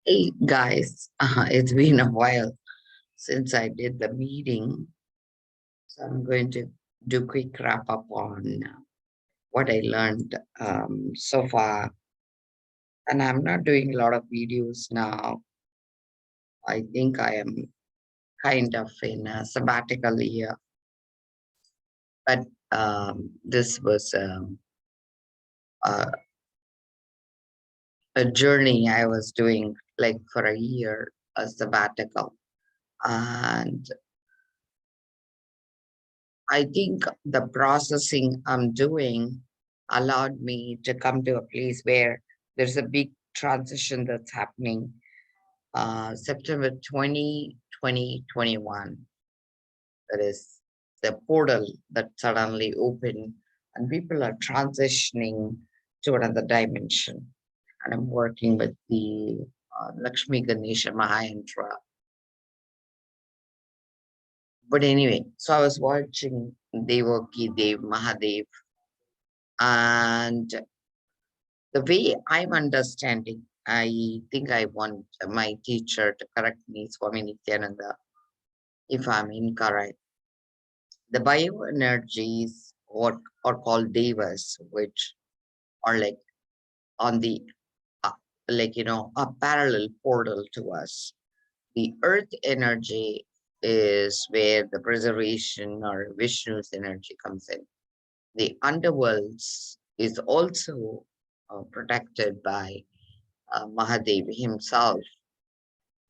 Hey guys, it's been a while since I did the meeting, so I'm going to do quick wrap up on what I learned so far. And I'm not doing a lot of videos now. I think I am kind of in a sabbatical year, but this was a, a journey I was doing like for a year, a sabbatical, and I think the processing I'm doing allowed me to come to a place where there's a big transition that's happening. September 2021, that is the portal that suddenly opened, and people are transitioning to another dimension. And I'm working with the Lakshmi Ganesha Mahayantra. But anyway, so I was watching Devaki Dev Mahadev, and the way I'm understanding, I think I want my teacher to correct me, Swami Nityananda, if I'm incorrect. The bioenergies what are called devas, which are like on the uh, a parallel portal to us. The earth energy is where the preservation or Vishnu's energy comes in. The underworlds is also protected by Mahadev himself,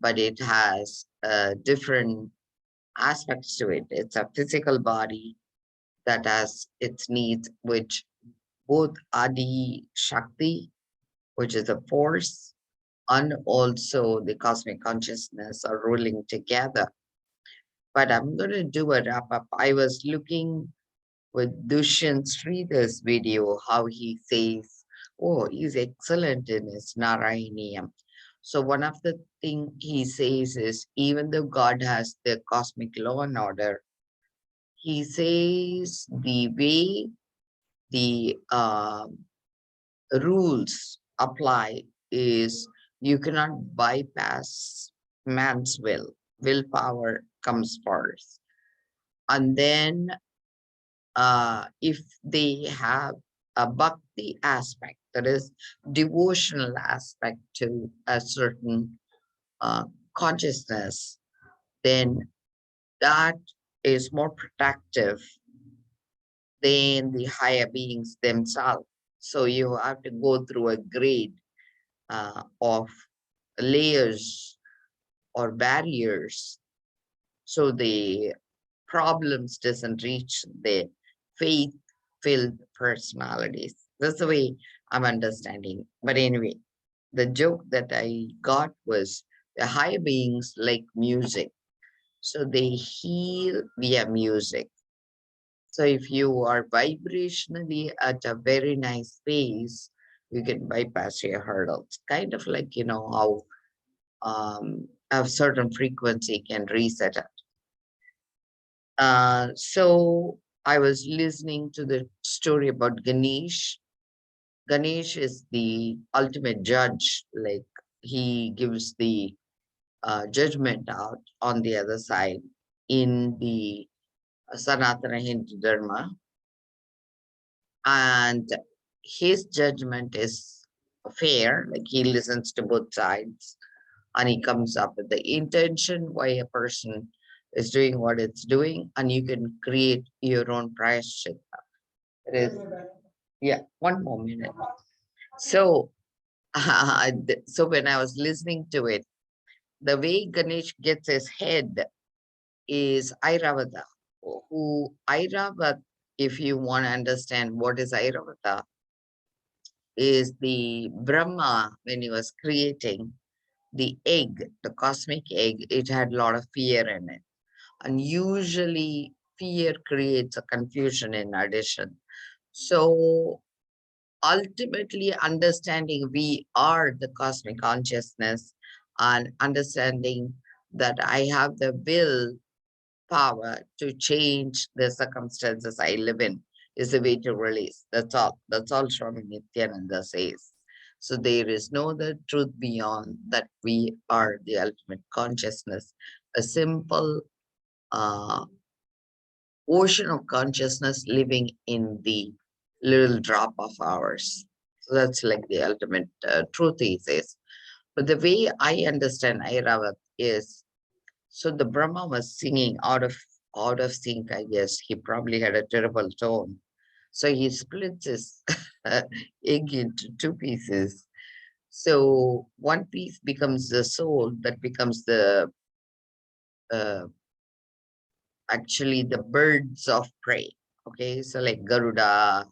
but it has different aspects to it. It's a physical body that has its needs, which both Adi Shakti, which is a force, and also the cosmic consciousness are ruling together. But I'm going to do a wrap up. I was looking with Dushyant Sridhar's video, how he says, oh, he's excellent in his Narayaniam. So one of the thing he says is, even though God has the cosmic law and order, he says the way the rules apply is you cannot bypass man's will. Willpower comes first. And then if they have a bhakti aspect, that is devotional aspect to a certain uh, consciousness, then that is more protective than the higher beings themselves. So you have to go through a grade of layers or barriers so the problems doesn't reach the faith-filled personalities. That's the way I'm understanding. But anyway, the joke that I got was the higher beings like music. So they heal via music. So if you are vibrationally at a very nice pace, you can bypass your hurdles. Kind of like, how a certain frequency can reset it. So I was listening to the story about Ganesh. Ganesh is the ultimate judge. Like he gives the judgment out on the other side in the Sanatana Hindu Dharma, and his judgment is fair. Like he listens to both sides, and he comes up with the intention why a person is doing what it's doing, and you can create your own prayashchitta. It is, yeah, one more minute. So, so when I was listening to it, the way Ganesh gets his head is Airavata, who Airavata, if you want to understand what is Airavata, is the Brahma when he was creating the egg, the cosmic egg, it had a lot of fear in it. And usually fear creates a confusion in addition. So ultimately understanding we are the cosmic consciousness and understanding that I have the will power to change the circumstances I live in is the way to release. That's all. That's all Swami Nityananda says. So there is no other truth beyond that we are the ultimate consciousness, a simple uh, ocean of consciousness living in the little drop of ours. So that's like the ultimate truth, he says. But the way I understand Airavat is, so the Brahma was singing out of sync, I guess. He probably had a terrible tone. So he splits his egg into two pieces. So one piece becomes the soul that becomes the uh, actually the birds of prey. Okay, so like Garuda,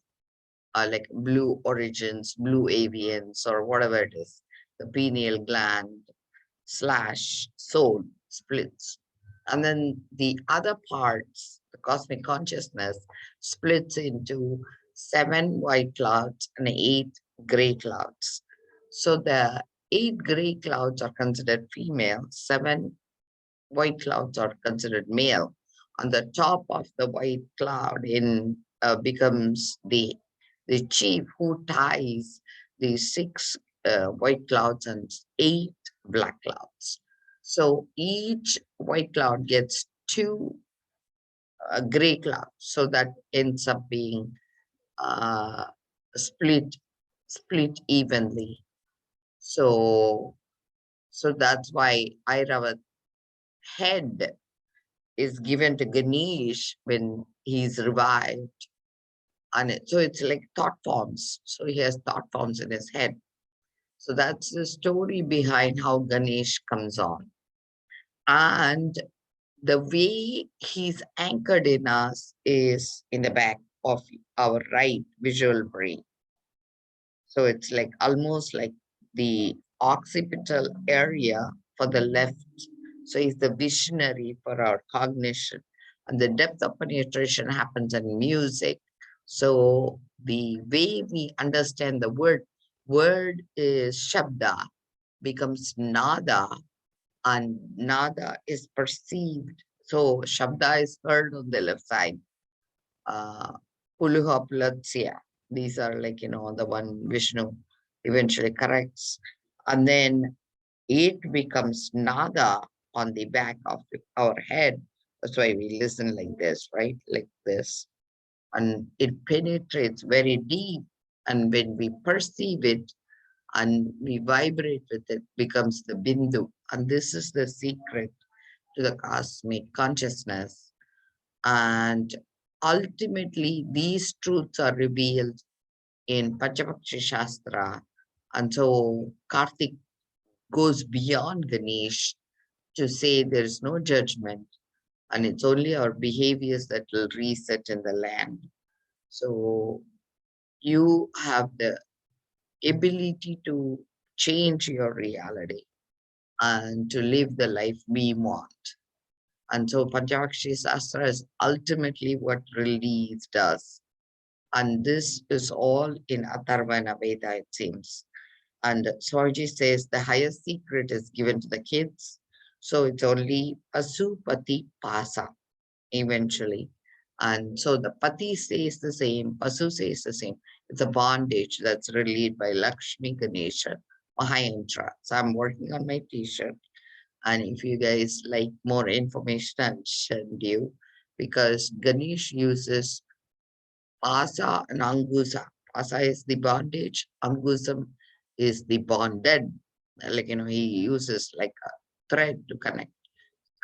like blue origins, blue avians, or whatever it is, the pineal gland slash soul splits. And then the other parts, the cosmic consciousness, splits into 7 white clouds and 8 gray clouds. So the 8 gray clouds are considered female, 7 white clouds are considered male. On the top of the white cloud in becomes the chief who ties the 6 white clouds and 8 black clouds. So each white cloud gets 2 gray clouds. So that ends up being uh, split split evenly. So so that's why Airavat head is given to Ganesh when he's revived. And so it's like thought forms. So he has thought forms in his head. So that's the story behind how Ganesh comes on. And the way he's anchored in us is in the back of our right visual brain. So it's like almost like the occipital area for the left. So he's the visionary for our cognition. And the depth of penetration happens in music. So the way we understand the word is shabda, becomes nada, and nada is perceived. So shabda is heard on the left side. uh, Puluha. These are like, the one Vishnu eventually corrects. And then it becomes nada on the back of our head. That's why we listen like this, right? Like this. And it penetrates very deep. And when we perceive it and we vibrate with it, becomes the bindu. And this is the secret to the cosmic consciousness. And ultimately, these truths are revealed in Panchapakshi Shastra. And so Karthik goes beyond Ganesh to say there is no judgment and it's only our behaviors that will reset in the land. So you have the ability to change your reality and to live the life we want. And so Panchapakshi Shastra is ultimately what release does. And this is all in Atharvana Veda, it seems. And Swarji says the highest secret is given to the kids. So it's only Pasupati Pasa eventually. And so the Pati stays the same, Pasu stays the same. It's a bondage that's relieved by Lakshmi Ganesha Mahayantra. So I'm working on my t-shirt. And if you guys like more information, I'll send you because Ganesh uses Pasa and Angusa. Pasa is the bondage, Angusam is the bonded. Like, he uses like a thread to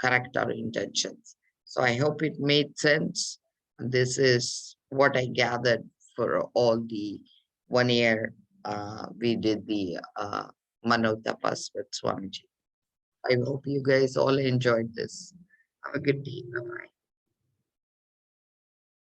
correct our intentions. So I hope it made sense. And this is what I gathered for all the 1 year we did the Manotapas with Swamiji. I hope you guys all enjoyed this. Have a good day. Bye-bye.